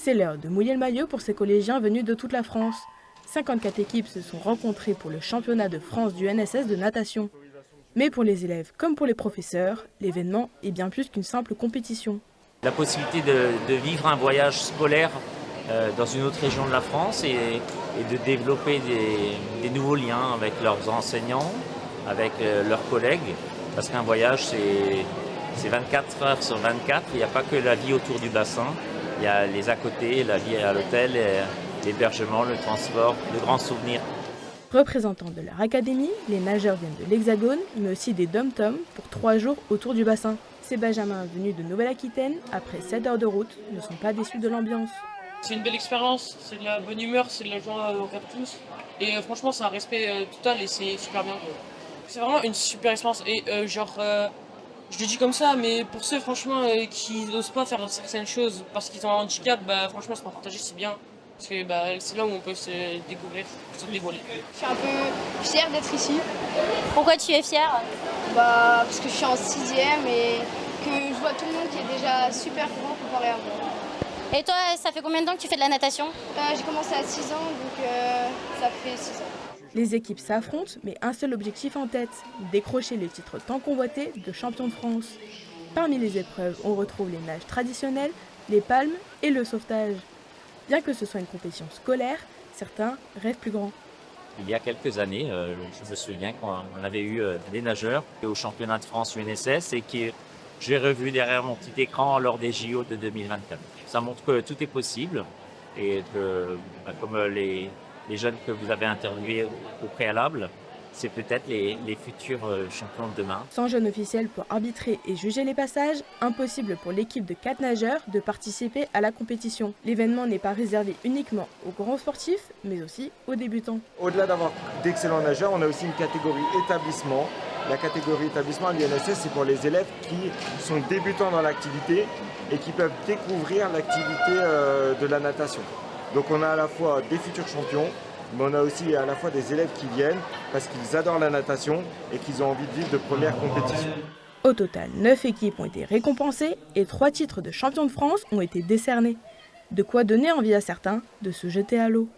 C'est l'heure de mouiller le maillot pour ces collégiens venus de toute la France. 54 équipes se sont rencontrées pour le championnat de France du NSS de natation. Mais pour les élèves comme pour les professeurs, l'événement est bien plus qu'une simple compétition. La possibilité de vivre un voyage scolaire dans une autre région de la France et de développer des nouveaux liens avec leurs enseignants, avec leurs collègues. Parce qu'un voyage, c'est 24 heures sur 24. Il n'y a pas que la vie autour du bassin. Il y a les à côté, la vie à l'hôtel, l'hébergement, le transport, de grands souvenirs. Représentants de leur académie, les nageurs viennent de l'Hexagone, mais aussi des dom-toms pour 3 jours autour du bassin. Ces benjamins venus de Nouvelle-Aquitaine, après 7 heures de route, ne sont pas déçus de l'ambiance. C'est une belle expérience, c'est de la bonne humeur, c'est de la joie au cœur de tous. Et franchement, c'est un respect total et c'est super bien. C'est vraiment une super expérience. Et je le dis comme ça, mais pour ceux franchement qui n'osent pas faire certaines choses parce qu'ils ont un handicap, franchement, se partager, c'est bien. Parce que c'est là où on peut se découvrir, se dévoiler. Je suis un peu fière d'être ici. Pourquoi tu es fière? Parce que je suis en 6e et que je vois tout le monde qui est déjà super grand comparé à moi. Et toi, ça fait combien de temps que tu fais de la natation? J'ai commencé à 6 ans, donc ça fait 6 ans. Les équipes s'affrontent, mais un seul objectif en tête, décrocher le titre tant convoité de champion de France. Parmi les épreuves, on retrouve les nages traditionnels, les palmes et le sauvetage. Bien que ce soit une compétition scolaire, certains rêvent plus grand. Il y a quelques années, je me souviens qu'on avait eu des nageurs au championnat de France UNSS et que j'ai revu derrière mon petit écran lors des JO de 2024. Ça montre que tout est possible et que, comme les jeunes que vous avez interviewés au préalable, c'est peut-être les futurs champions de demain. Sans jeune officiel pour arbitrer et juger les passages, impossible pour l'équipe de 4 nageurs de participer à la compétition. L'événement n'est pas réservé uniquement aux grands sportifs, mais aussi aux débutants. Au-delà d'avoir d'excellents nageurs, on a aussi une catégorie établissement. La catégorie établissement à l'UNSS, c'est pour les élèves qui sont débutants dans l'activité et qui peuvent découvrir l'activité de la natation. Donc on a à la fois des futurs champions, mais on a aussi à la fois des élèves qui viennent parce qu'ils adorent la natation et qu'ils ont envie de vivre de premières compétitions. Au total, 9 équipes ont été récompensées et 3 titres de champion de France ont été décernés. De quoi donner envie à certains de se jeter à l'eau.